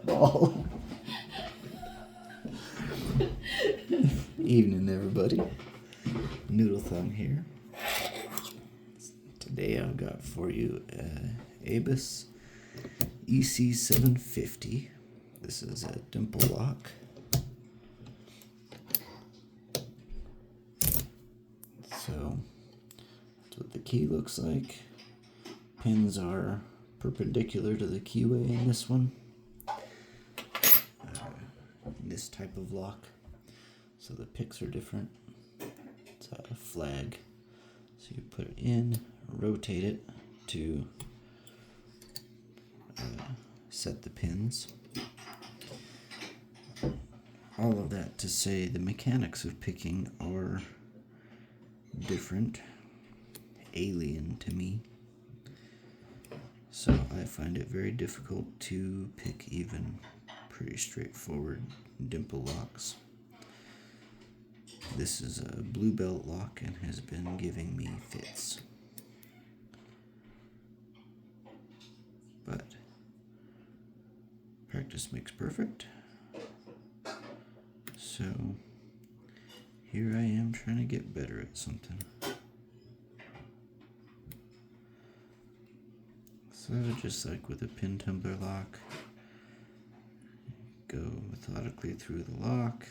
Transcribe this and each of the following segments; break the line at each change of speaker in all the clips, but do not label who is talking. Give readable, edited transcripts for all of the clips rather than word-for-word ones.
all. Evening, everybody. Noodle Thumb here. Today I've got for you ABUS EC750. This is a dimple lock. So that's what the key looks like. Pins are perpendicular to the keyway in this one. This type of lock. So the picks are different. It's a flag. So you put it in, rotate it to set the pins. All of that to say the mechanics of picking are different, alien to me. So I find it very difficult to pick even pretty straightforward dimple locks. This is a blue belt lock and has been giving me fits. But practice makes perfect. So here I am trying to get better at something. So just like with a pin tumbler lock, go methodically through the lock,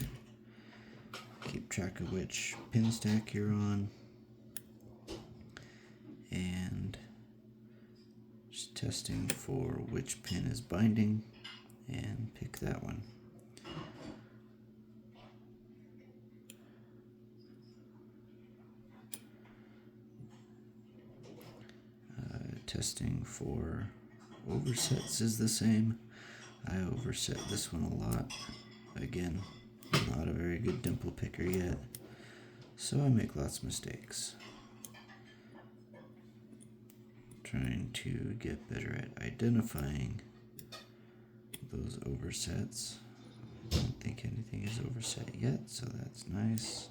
keep track of which pin stack you're on, and just testing for which pin is binding, and pick that one. Testing for oversets is the same. I overset this one a lot. Again, not a very good dimple picker yet, so I make lots of mistakes. Trying to get better at identifying those oversets. I don't think anything is overset yet, so that's nice.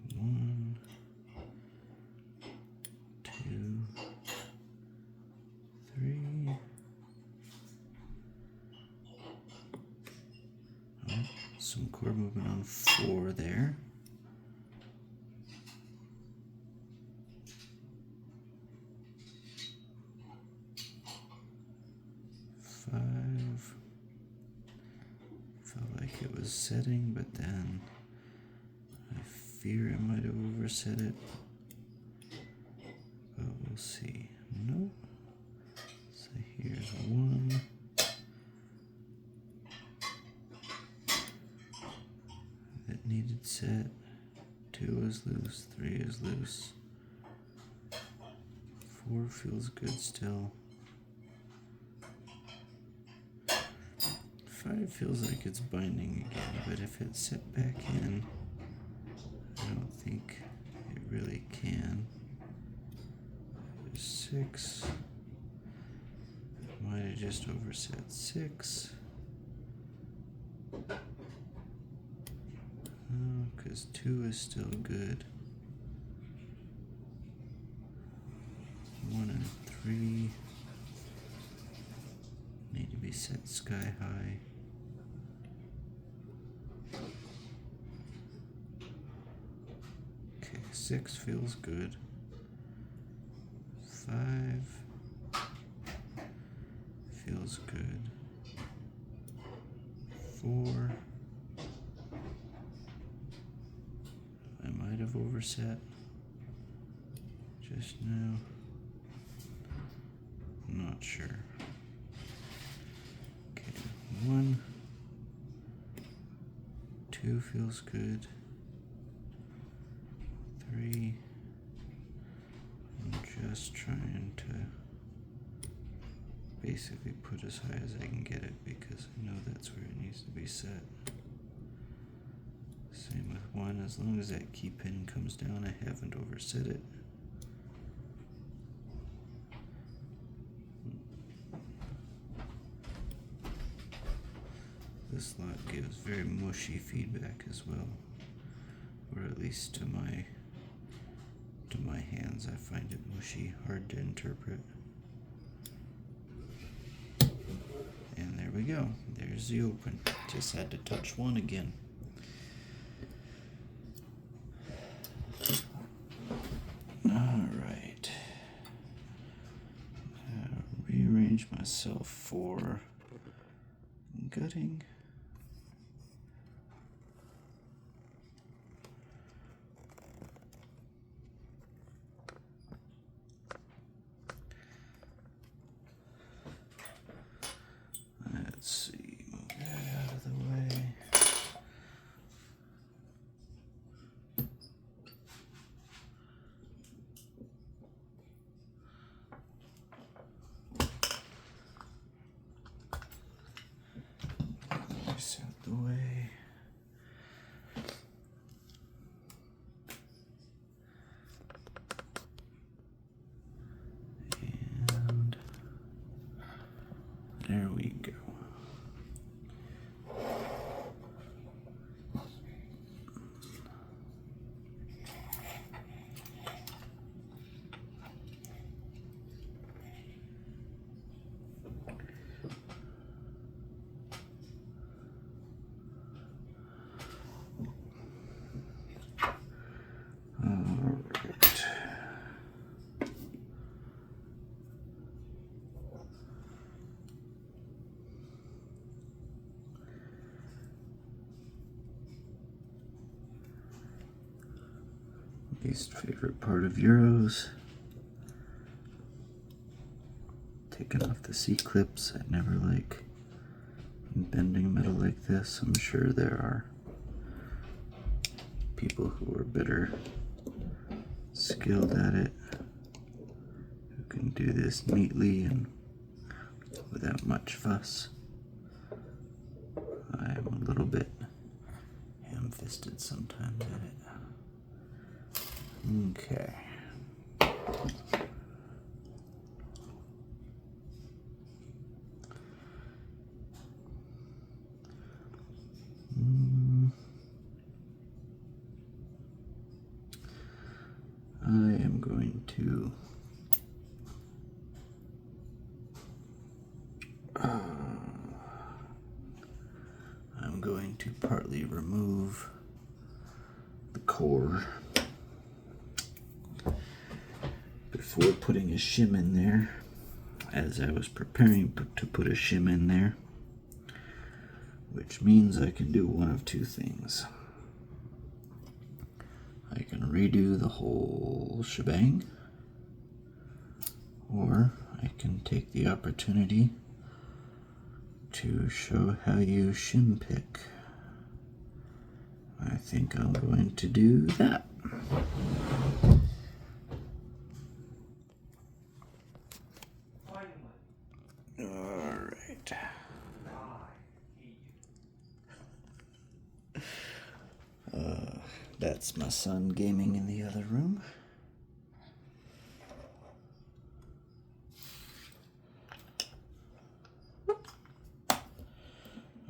So 1, 2, 3. Oh, some cord movement on 4 there. 5. Felt like it was setting, but then I fear I might have overset it. But we'll see. Nope. So here's 1. That needed set. 2 is loose. 3 is loose. 4 feels good still. 5 feels like it's binding again, but if it's set back in, I don't think it really can. There's 6. Might have just overset 6. Because 2 is still good. 1 and 3 need to be set sky high. Okay, 6 feels good. 5 feels good. 4 I might have overset just now. I'm not sure. Okay, 1, 2 feels good. 3, I'm just trying to basically put as high as I can get it because I know that's where it needs to be set. Same with 1, as long as that key pin comes down, I haven't overset it. This lock gives very mushy feedback as well, or at least to my hands I find it mushy, hard to interpret. we go. There's the open. Just had to touch one again. Alright. Rearrange myself for gutting. Let's see, move that out of the way. This out the way. And there we go. Least favorite part of Euros. Taking off the C-clips. I never like bending metal like this. I'm sure there are people who are better skilled at it, who can do this neatly and without much fuss. I am a little bit ham-fisted sometimes at it. Okay. I am going to partly remove the core before putting a shim in there, as I was preparing to put a shim in there, which means I can do one of two things. I can redo the whole shebang, or I can take the opportunity to show how you shim pick. I think I'm going to do that. Alright. That's my son gaming in the other room.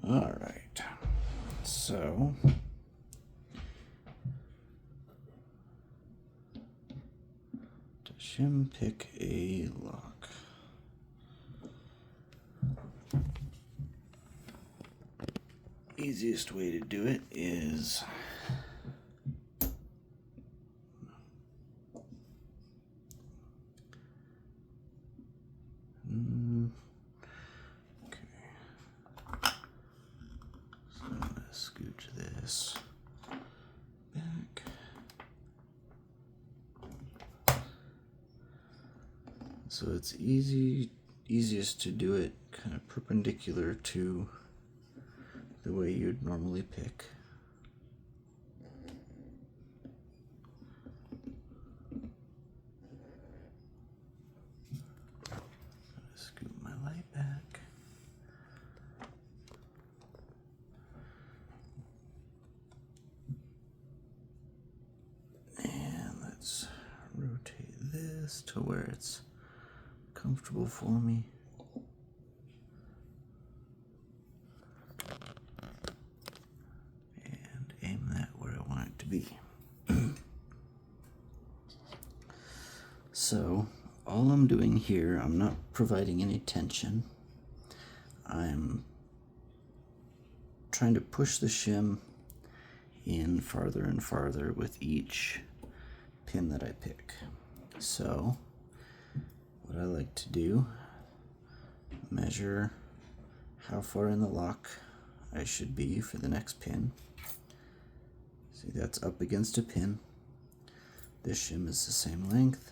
Alright. So to shim pick a lock, easiest way to do it is scooch this back. So it's easiest to do it kind of perpendicular to the way you'd normally pick. Scoot my light back. Let's rotate this to where it's comfortable for me. And aim that where I want it to be. So all I'm doing here, I'm not providing any tension. I'm trying to push the shim in farther and farther with each pin that I pick. So what I like to do, measure how far in the lock I should be for the next pin. See, that's up against a pin. This shim is the same length.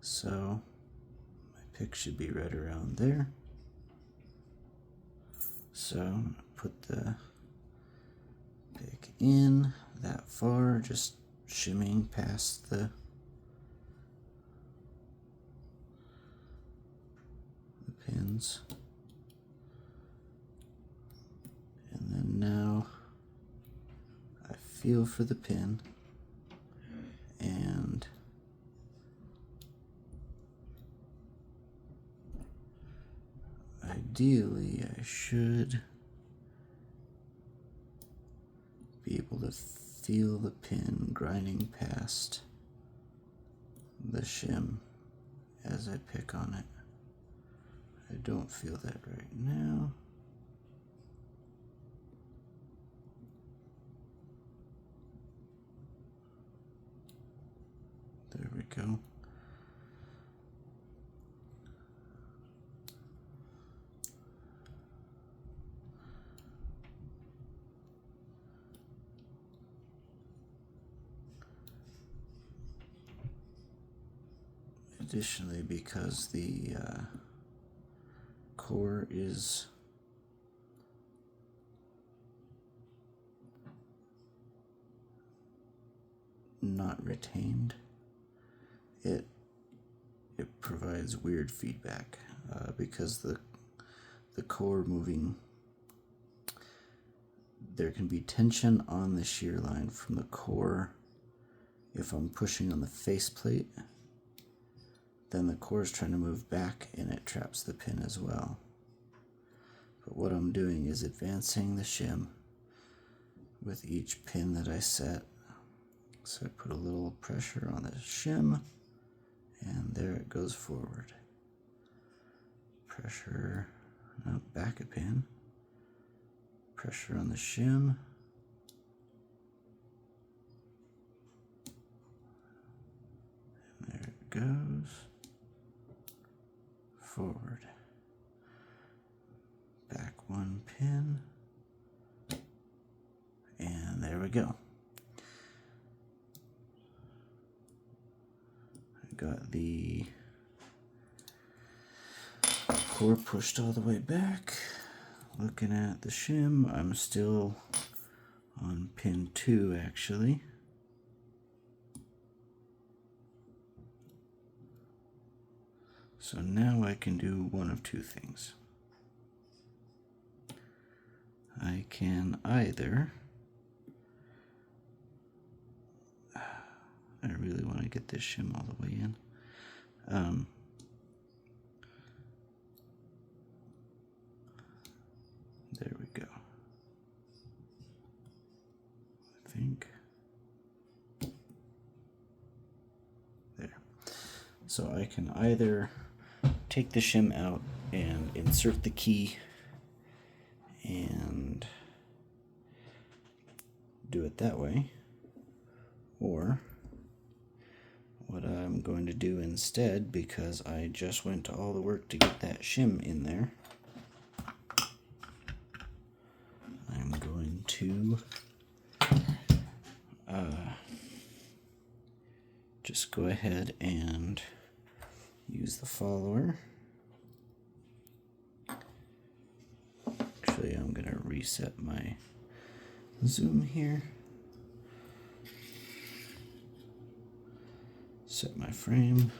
So my pick should be right around there. So put the pick in that far, just shimming past the pins. And then now I feel for the pin, and ideally I should be able to feel the pin grinding past the shim as I pick on it. I don't feel that right now. There we go. Additionally, because the core is not retained, it provides weird feedback because the core moving, there can be tension on the shear line from the core. If I'm pushing on the faceplate, then the core is trying to move back and it traps the pin as well. But what I'm doing is advancing the shim with each pin that I set. So I put a little pressure on the shim, and there it goes forward. Pressure, no, back a pin. Pressure on the shim. And there it goes. Forward. Back one pin. And there we go. I got the core pushed all the way back. Looking at the shim, I'm still on pin 2 actually. So now I can do one of two things. I can either, I really want to get this shim all the way in. There we go. I think. There. So I can either take the shim out and insert the key and do it that way, or what I'm going to do instead, because I just went to all the work to get that shim in there, I'm going to just go ahead and use the follower. Actually, I'm going to reset my zoom here. Set my frame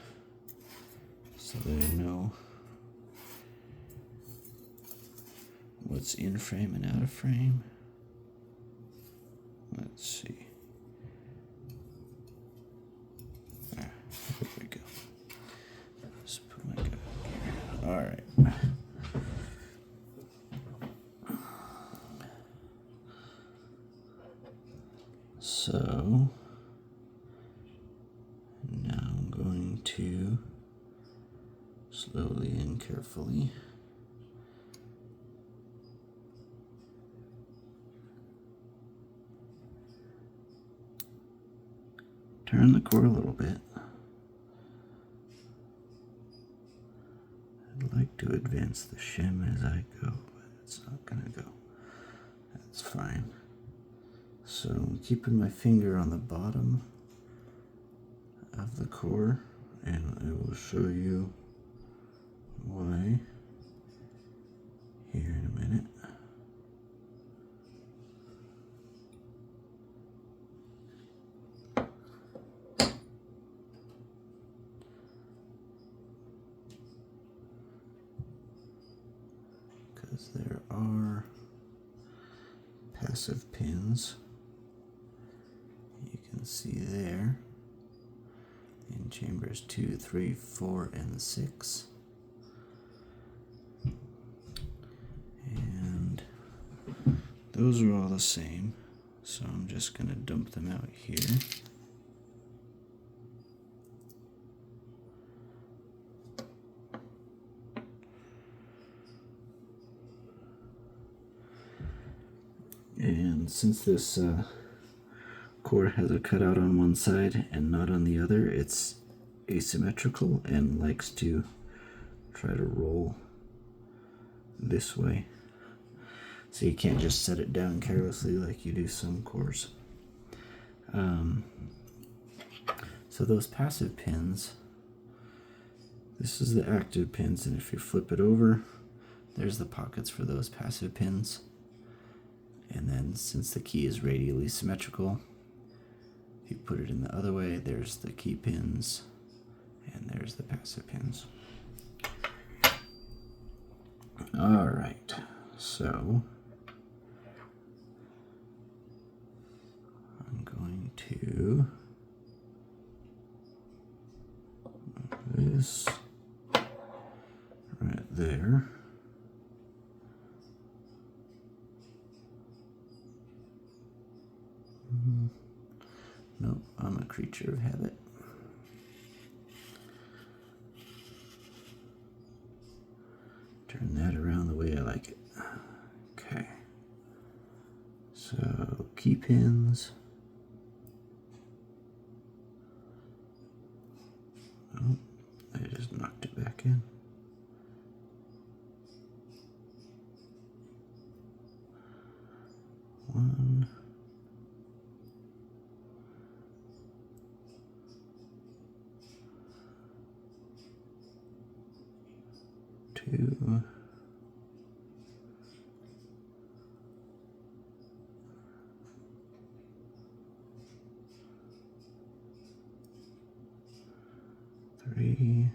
so that I know what's in frame and out of frame. Let's see. There we go. Just put my guy here. All right. So now I'm going to slowly and carefully turn the core a little bit. I'd like to advance the shim as I go, but it's not gonna go. That's fine. So I'm keeping my finger on the bottom of the core, and I will show you why here in a minute. Because there are passive pins, you can see there, in chambers 2, 3, 4, and 6. And those are all the same, so I'm just going to dump them out here. And since this core has a cutout on one side and not on the other, it's asymmetrical and likes to try to roll this way. So you can't just set it down carelessly like you do some cores. So those passive pins, this is the active pins, and if you flip it over, there's the pockets for those passive pins. And then since the key is radially symmetrical, if you put it in the other way, there's the key pins and there's the passive pins. All right, so I'm going to move this right there. Nope, I'm a creature of habit. Turn that around the way I like it. Okay. So, key pins. Oh, I just knocked it back in. One. Two. Three.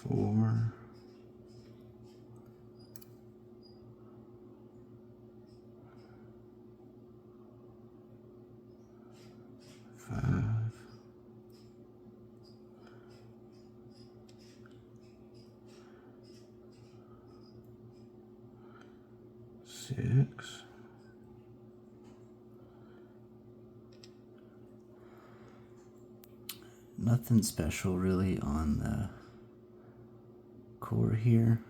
Four. Five. Six. Nothing special really on the core here.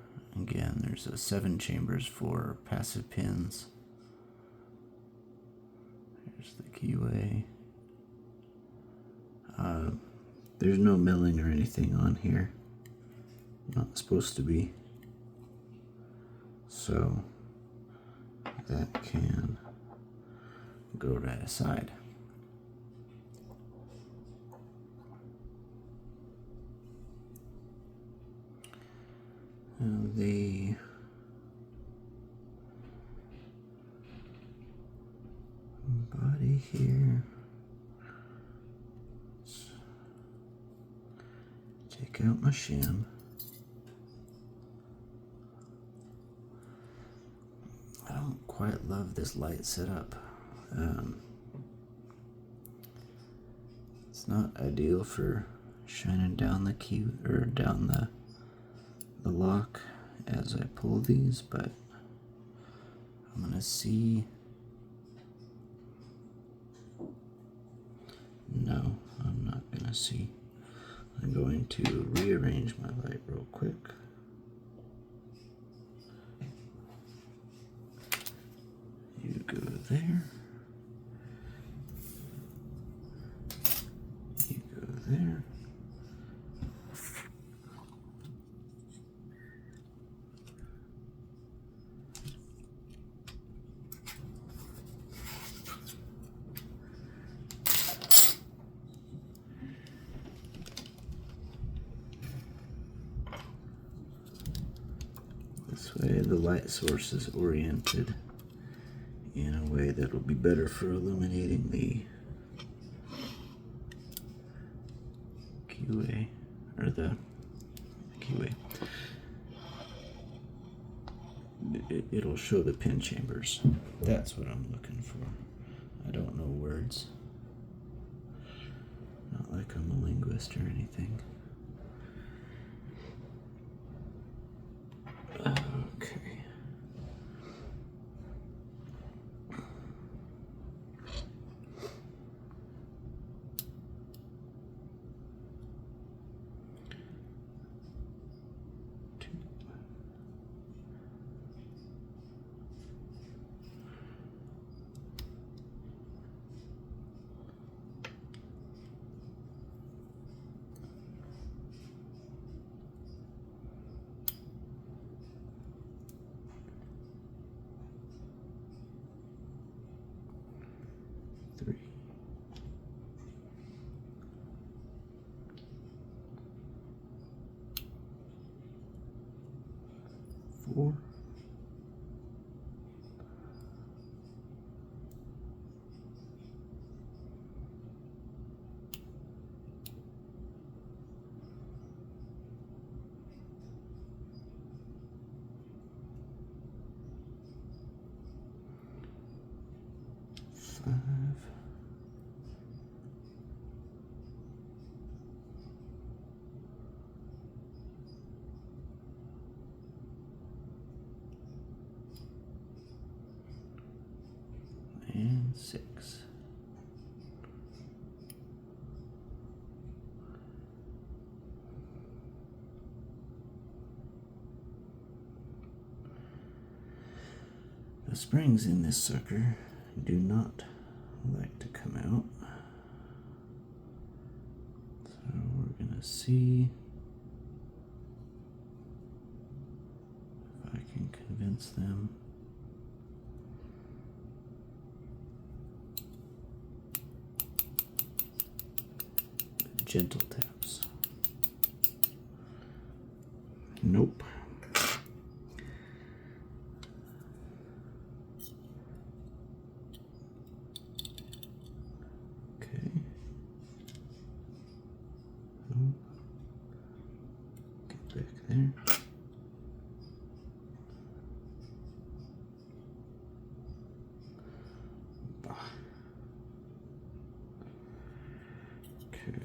Again, there's 7 chambers for passive pins. There's the keyway. There's no milling or anything on here. Not supposed to be. So that can go right aside. Now the body here. Let's take out my shim. I don't quite love this light setup. It's not ideal for shining down the key or down the lock as I pull these, but I'm gonna see. No, I'm not gonna see. I'm going to rearrange my light real quick. You go there. You go there. This way the light source is oriented in a way that will be better for illuminating the QA, or the QA. It'll show the pin chambers. That's what I'm looking for. I don't know words. Not like I'm a linguist or anything. Okay. Three. 4. 5. And 6. The springs in this sucker do not like to come out. So we're gonna see if I can convince them. Gentle taps. Nope. Okay. Oh. Get back there. Bah. Okay.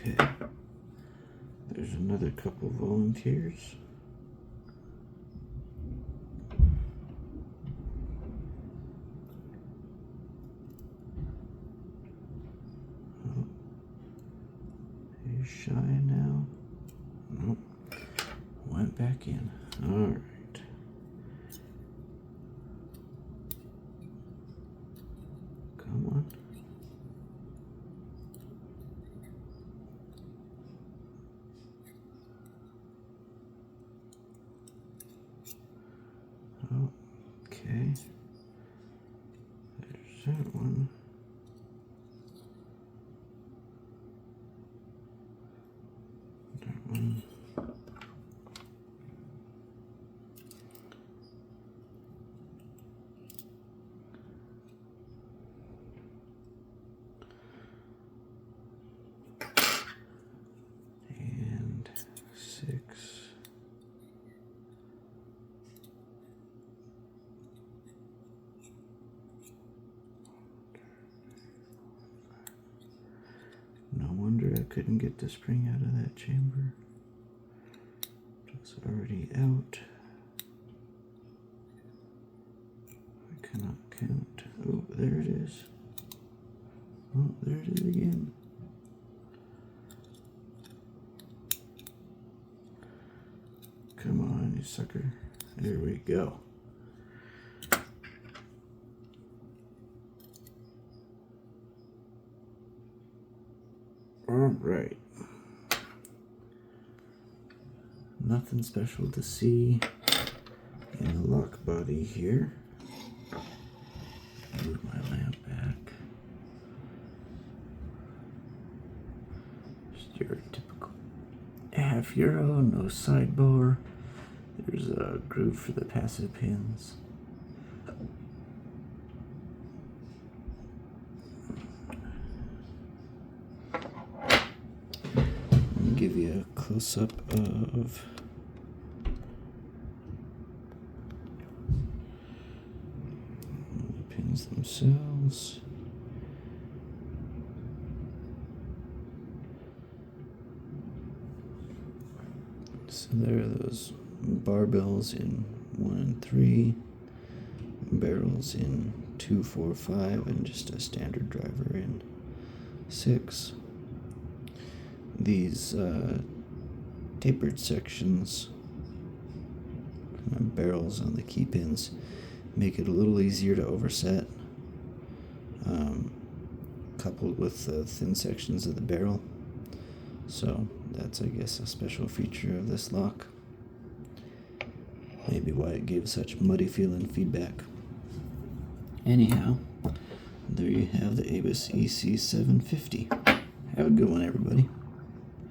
Okay, there's another couple volunteers. Oh, he's shy now. Nope, went back in. All right. Come on. Okay, there's that one. That one. couldn't get the spring out of that chamber. It was already out. I cannot count. Oh, there it is. Oh, there it is again. Come on, you sucker. There we go. All right. Nothing special to see in the lock body here. Move my lamp back. Just your typical half euro, no sideboard. There's a groove for the passive pins. I'll give you a close-up of the pins themselves. So there are those barbells in 1 and 3, barrels in 2, 4, 5, and just a standard driver in 6. These tapered sections, barrels on the key pins, make it a little easier to overset, coupled with the thin sections of the barrel. So that's, I guess, a special feature of this lock. Maybe why it gave such muddy feeling feedback. Anyhow, there you have the ABUS EC750. Have a good one, everybody.